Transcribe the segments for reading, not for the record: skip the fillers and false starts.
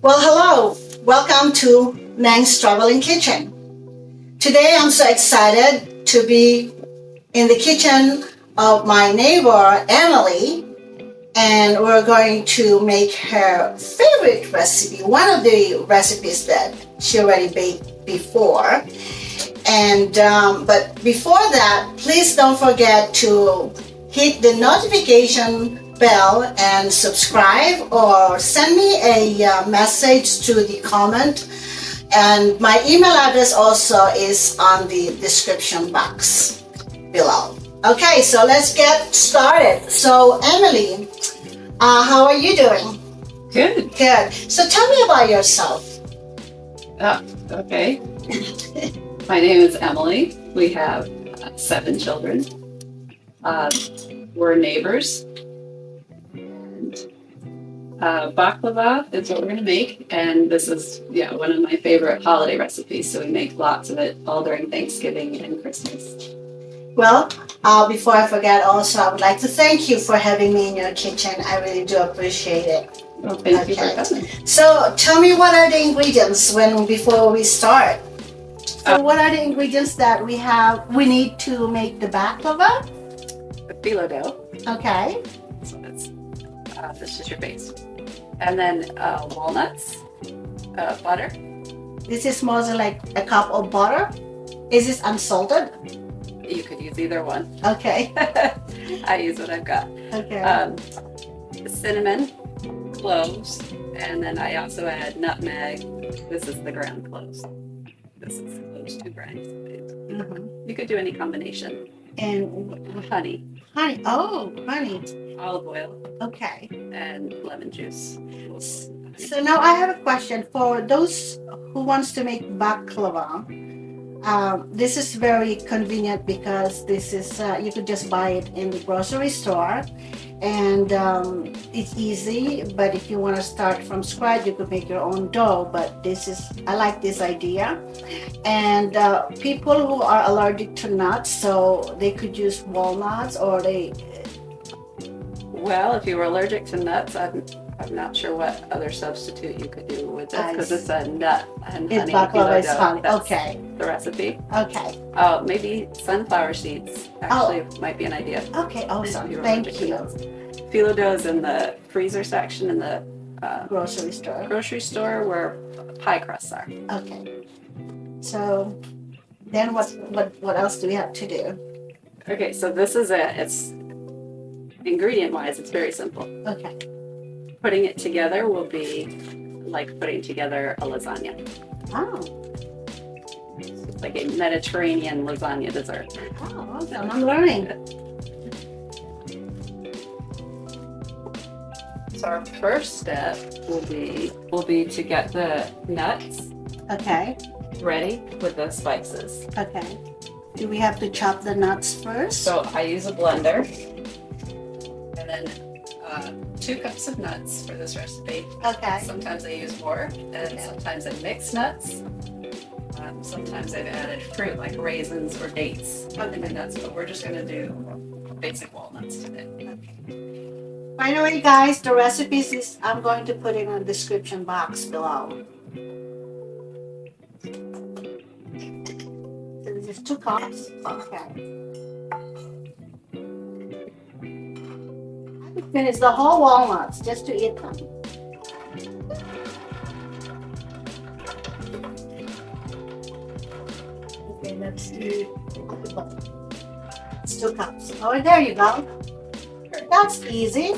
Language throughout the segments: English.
Well, hello. Welcome to Nang's Traveling Kitchen. Today I'm so excited to be in the kitchen of my neighbor Emily, and we're going to make her favorite recipe, one of the recipes that she already baked before. And but before that, please don't forget to hit the notification bell and subscribe, or send me a message to the comment, and my email address also is on the description box below. Okay, so let's get started. So Emily, how are you doing? Good. So tell me about yourself. Okay. My name is Emily. We have 7 children. We're neighbors. And baklava is what we're going to make. And this is, one of my favorite holiday recipes. So we make lots of it all during Thanksgiving and Christmas. Well, before I forget, also I would like to thank you for having me in your kitchen. I really do appreciate it. Well, thank you for coming. So tell me, what are the ingredients before we start? So what are the ingredients that we need to make the baklava? The phyllo dough. Okay. So this is your base. And then walnuts, butter. This is mostly like a cup of butter. Is this unsalted? You could use either one. Okay. I use what I've got. Okay. Cinnamon, cloves, and then I also add nutmeg. This is the ground cloves. This is those 2 grinds. You could do any combination. And Honey. honey. Oh, honey. Olive oil. Okay. And lemon juice. So now I have a question for those who wants to make baklava. This is very convenient because this is you could just buy it in the grocery store, and it's easy. But if you want to start from scratch, you could make your own dough. But I like this idea. And people who are allergic to nuts, so they could use walnuts, or Well, if you were allergic to nuts, I'm not sure what other substitute you could do with this, because it's a nut and honey. Baklava is honey. That's Okay. the recipe. Okay. Maybe sunflower seeds actually might be an idea. Okay. Awesome. If Thank allergic to you. nuts. Phyllo dough is in the freezer section in the Grocery store. grocery store where pie crusts are. Okay. So then what else do we have to do? Okay, so this is it. It's ingredient wise, it's very simple. Okay. Putting it together will be like putting together a lasagna. Oh. It's like a Mediterranean lasagna dessert. Oh, awesome. I'm learning. So our first step will be to get the nuts Okay. ready with the spices. Okay. Do we have to chop the nuts first? So I use a blender, and then 2 cups of nuts for this recipe. Okay. Sometimes I use more, and sometimes I mix nuts. Sometimes I've added fruit like raisins or dates in the nuts, but we're just going to do basic walnuts today. Okay. By the way, guys, the recipes I'm going to put in the description box below. So this is 2 cups. Okay. I could finish the whole walnuts just to eat them. Okay, let's do. It's 2 cups. Oh, there you go. That's easy.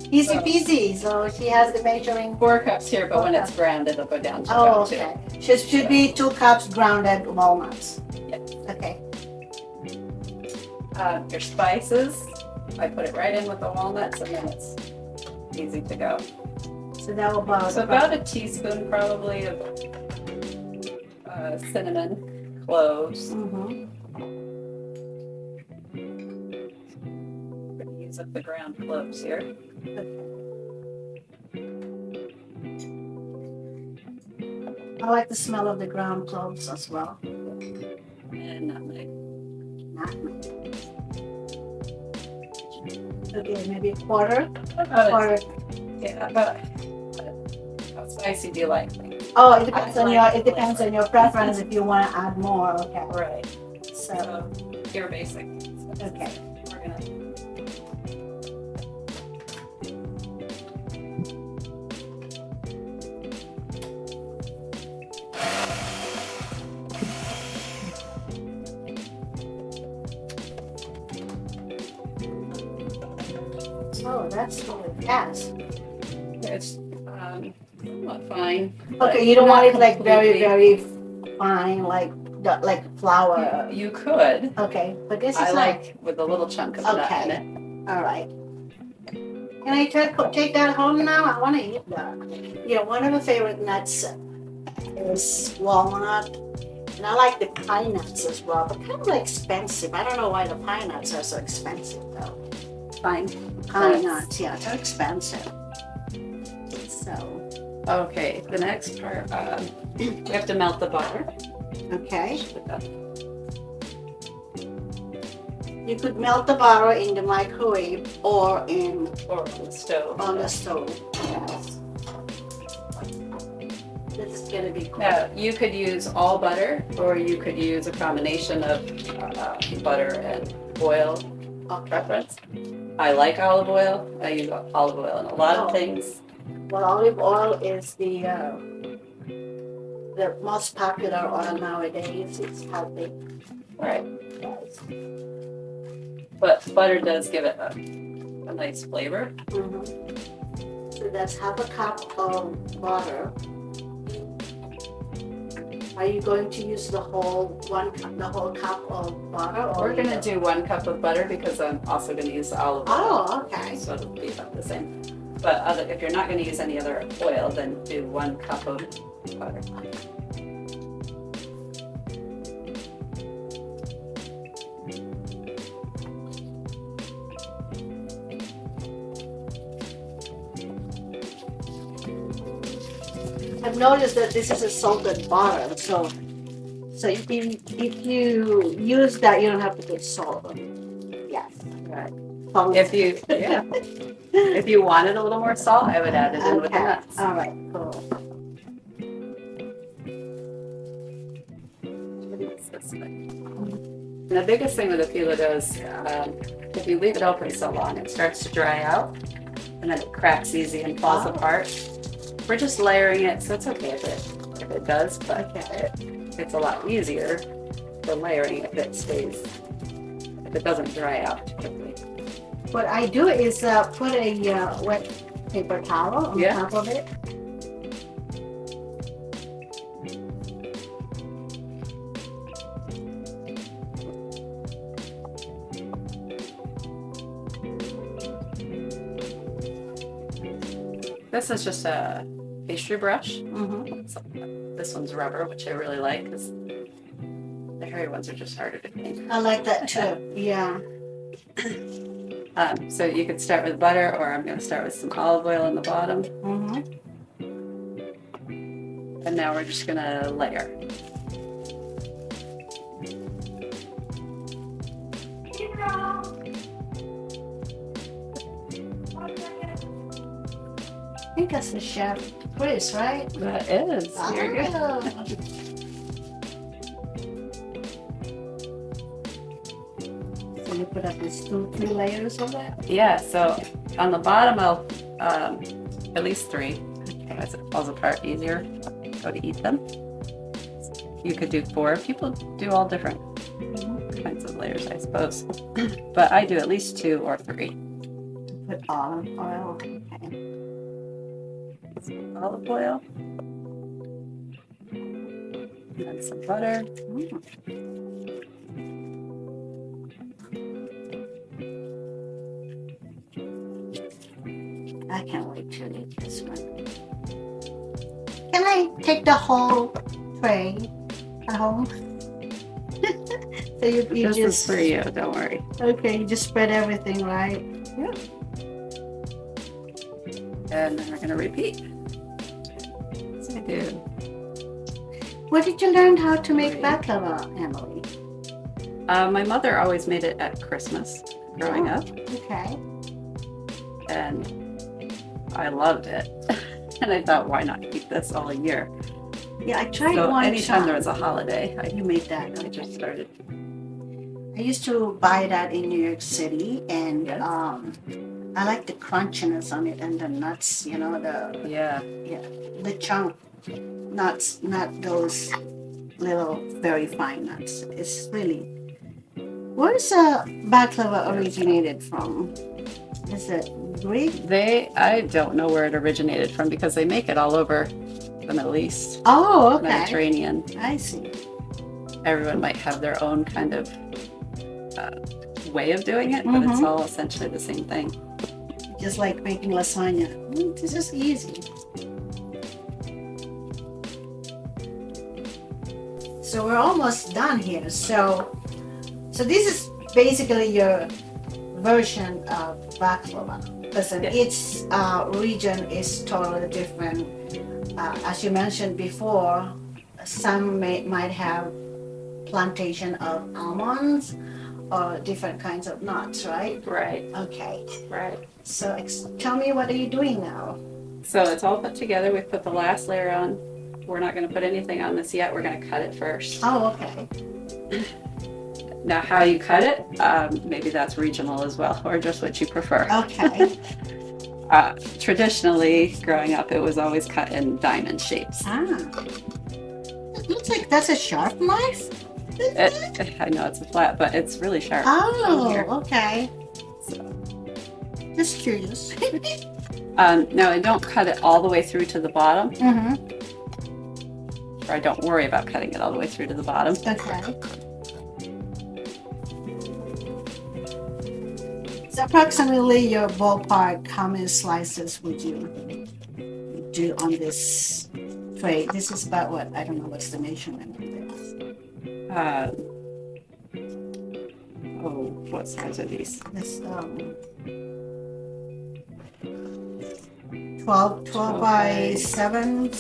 Easy peasy. So she has the measuring. 4 cups here, but when it's ground, it'll go down to Oh, about 2. okay. Should be 2 cups grounded walnuts. Yep. Okay. Your spices, I put it right in with the walnuts, and then it's easy to go. So that will about a teaspoon probably of cinnamon, cloves. Use up the ground cloves here. I like the smell of the ground cloves as well. And nutmeg. Okay, maybe a quarter. About spicy do you like? Oh, it depends on like your, it depends on your preference if you want to add more, okay. Right. So, So your basic. okay. We're gonna. Oh, that's really fast. It's somewhat fine. but Okay, you don't want it like very, completely- very fine, like flour. You could. Okay, but this is I not. like with a little chunk of nut in Okay. it. All right. Can I take that home now? I want to eat that. Yeah, one of my favorite nuts is walnut, and I like the pine nuts as well, but kind of like expensive. I don't know why the pine nuts are so expensive though. Fine. Pine nuts, yeah, they're expensive. So, Okay, the next part, we have to melt the butter. okay. Put that- You could melt the butter in the microwave or Or on the stove. on the stove. Yes. This is gonna be quick. Now, you could use all butter, or you could use a combination of butter and oil preference. I like olive oil. I use olive oil in a lot of Oh. things. Well, olive oil is the most popular oil nowadays. It's healthy. Right. Yes. But butter does give it a nice flavor. So that's half a cup of butter. Are you going to use the whole cup of butter? Or We're gonna do 1 cup of butter because I'm also gonna use the olive oil. Oh, okay. So it'll be about the same. But if you're not gonna use any other oil, then do 1 cup of butter. I've noticed that this is a salted butter, so if you use that, you don't have to put salt on it. Yes. Right. If If you wanted a little more salt, I would add it in with the nuts. All right. Cool. This way. And the biggest thing with a phyllo dough is if you leave it open so long, it starts to dry out, and then it cracks easy and falls apart. We're just layering it, so it's okay if it does, but it's a lot easier for layering if it doesn't dry out quickly. What I do is put a wet paper towel on top of it. This is just a pastry brush. Mm-hmm. So this one's rubber, which I really like because the hairy ones are just harder to clean. I like that too. Yeah. So you could start with butter, or I'm going to start with some olive oil on the bottom. Mm-hmm. And now we're just going to layer. I think that's the chef Chris, right? That is. You're good. Oh. So you put up these 2-3 layers of that? Yeah, so on the bottom I'll at least 3. As it falls apart easier, go to eat them. You could do 4. People do all different kinds of layers, I suppose. But I do at least 2 or 3. Put olive oil. Okay. Some olive oil. And then some butter. I can't wait to eat this one. Can I take the whole tray at home? So you This just is for you, don't worry. okay, you just spread everything, right? Yeah. And then we're going to repeat. So I do. Where did you learn how to make baklava, Emily? My mother always made it at Christmas growing up, Okay. and I loved it. And I thought, why not keep this all year? Yeah, I tried So one anytime there time. was a holiday, You made that. I just started. I used to buy that in New York City, and Yes. I like the crunchiness on it and the nuts. You know, Yeah. the chunk nuts, not those little very fine nuts. It's really. Where's baklava originated from? Is it Greek? I don't know where it originated from because they make it all over the Middle East, Oh, okay. Mediterranean. I see. Everyone might have their own kind of way of doing it, but it's all essentially the same thing. Just like making lasagna. This is easy. So we're almost done here. So this is basically your version of baklava, because Yes. each region is totally different. As you mentioned before, some might have plantation of almonds or different kinds of nuts, right? Right, Okay. right. So tell me, what are you doing now? So it's all put together. We put the last layer on. We're not going to put anything on this yet. We're going to cut it first. Oh, okay. Now, how you cut it, maybe that's regional as well, or just what you prefer. Okay. Traditionally, growing up, it was always cut in diamond shapes. It looks like that's a sharp knife. I know it's a flat, but it's really sharp. Oh, Here. okay. So, Just curious. now, I don't cut it all the way through to the bottom, Mm-hmm. or I don't worry about cutting it all the way through to the bottom. Okay. So approximately your ballpark, how many slices would you do on this tray? This is about what? I don't know what's the measurement of this. What size are these? This 12 by 7.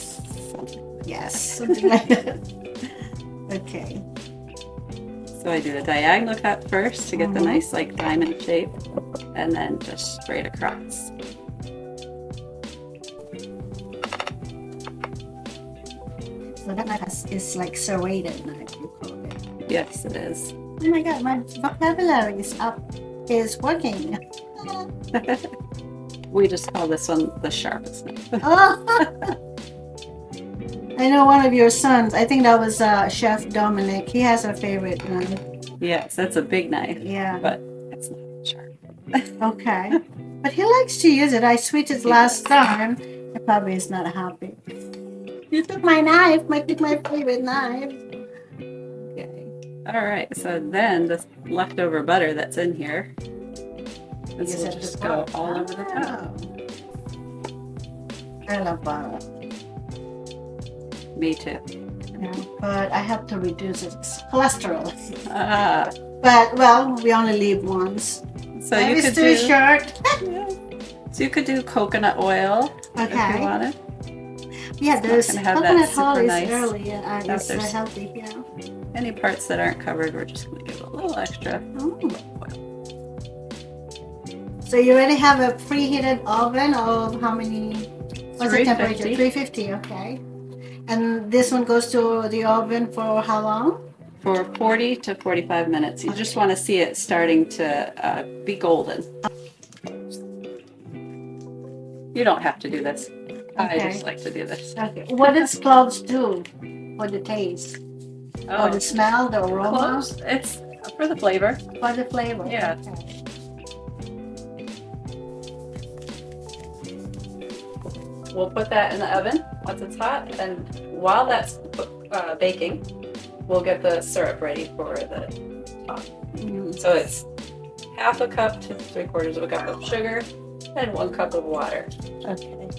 Yes, something like that. Okay. So I do the diagonal cut first to get the nice like diamond shape, and then just straight across. So that knife is like serrated knife, you call it. Yes, it is. Oh my god, my vocabulary is working. We just call this one the sharpest knife. Oh. I know one of your sons, I think that was Chef Dominic. He has a favorite knife. Yes, that's a big knife, Yeah. but it's not sharp. Okay. But he likes to use it. I switched it last time. He probably is not happy. You took my knife, my favorite knife. Okay. All right, so then the leftover butter that's in here, this Use will it to just go put- all over the top. I love butter. Me too. Yeah, but I have to reduce its cholesterol. Ah, But well, we only live once. so Life you is could too do. short. Yeah. So you could do coconut oil if Okay. you wanted. Yeah, there's gonna have coconut that oil super is nice early. Yeah, it's there's- healthy. Yeah. Any parts that aren't covered, we're just going to give a little extra Oh. oil. So you already have a preheated oven of how many? What's the temperature? 350. 350. Okay. And this one goes to the oven for how long? For 40 to 45 minutes. You just want to see it starting to be golden. You don't have to do this. I Okay. just like to do this. Okay. What does cloves do for the taste? Or the smell, the aroma? Cloves, it's for the flavor. For the flavor? Yeah. Okay. We'll put that in the oven once it's hot, and while that's baking, we'll get the syrup ready for the top. So it's half a cup to 3/4 of a cup of sugar and 1 cup of water. Okay.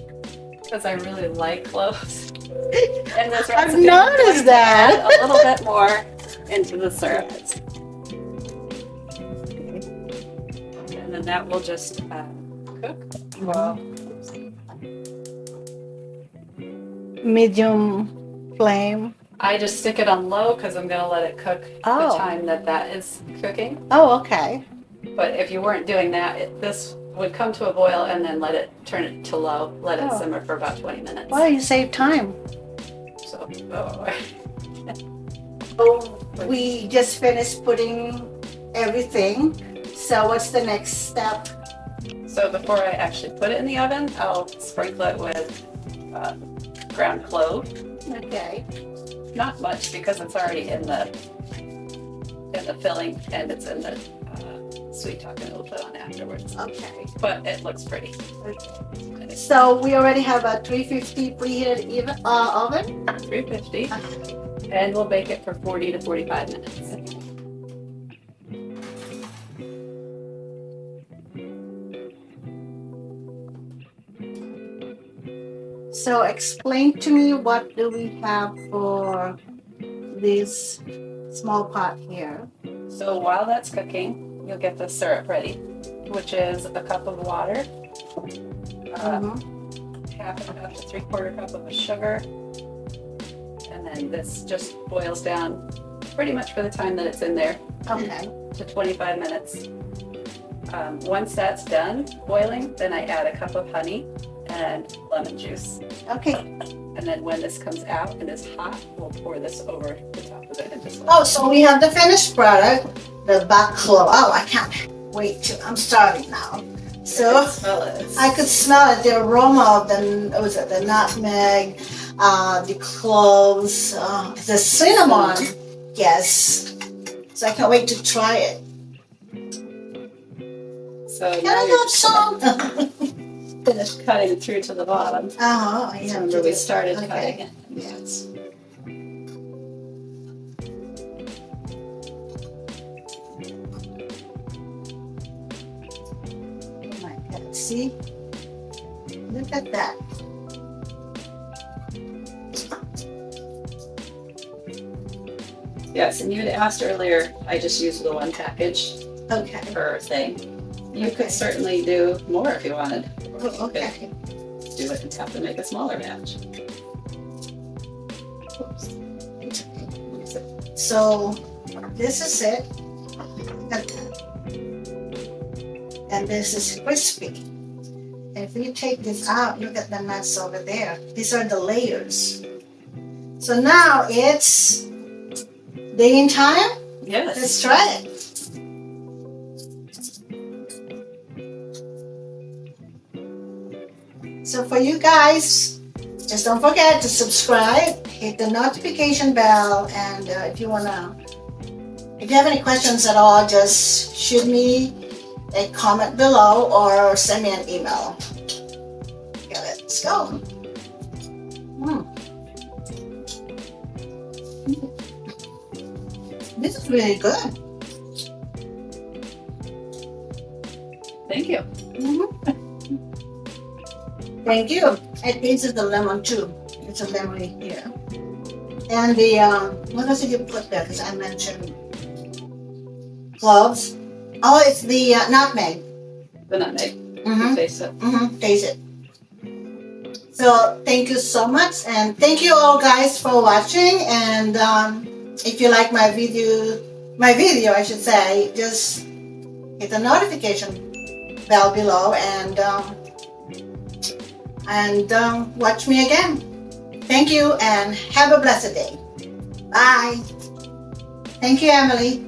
Because I really like cloves. And this I've recipe, noticed I'm going to add that. a little bit more into the syrup. And then that will just cook. Well, Medium flame. I just stick it on low because I'm going to let it cook the Oh. time that is cooking. Oh, okay. But if you weren't doing that, this would come to a boil and then turn it to low, let it Oh. simmer for about 20 minutes. Well, you save time. So, So we just finished putting everything. So what's the next step? so before I actually put it in the oven, I'll sprinkle it with ground clove. Okay. Not much because it's already in the filling and it's in the sweet taco we'll put on afterwards. Okay. But it looks pretty. So we already have a 350 preheated oven. 350, and we'll bake it for 40 to 45 minutes. So explain to me, what do we have for this small pot here? So while that's cooking, you'll get the syrup ready, which is a cup of water, half a cup to 3/4 cup of sugar, and then this just boils down pretty much for the time that it's in there, Okay. to 25 minutes. Once that's done boiling, then I add a cup of honey and lemon juice. Okay. And then when this comes out and is hot, we'll pour this over the top of it and just let Oh, so we have the finished product, the baklava. Oh, I can't wait to. I'm starving now. So smell it. I could smell it. The aroma of the nutmeg, the cloves, the cinnamon. Yes. So I can't wait to try it. So Can now I you're have some? finished cutting through to the bottom. Oh, yeah. Remember we started Okay. cutting it. Yes. Oh my God. See? Look at that. Yes, and you had asked earlier, I just used the one package Okay. per thing. You Okay. could certainly do more if you wanted. Oh, okay. Do it and have to make a smaller batch. Oops. So this is it. Look at that. And this is crispy. If you take this out, look at the nuts over there. These are the layers. So now it's baking time. Yes. Let's try it. So for you guys, just don't forget to subscribe, hit the notification bell, and if you have any questions at all, just shoot me a comment below or send me an email. Okay, let's go. This is really good. Thank you. Thank you. It tastes the lemon too. It's a lemony here. And the what else did you put there? Because I mentioned cloves. Oh, it's the nutmeg. The nutmeg. Taste it. Taste it. So thank you so much, and thank you all guys for watching. And if you like my video, I should say, just hit the notification bell below and watch me again. Thank you and have a blessed day. Bye. Thank you, Emily.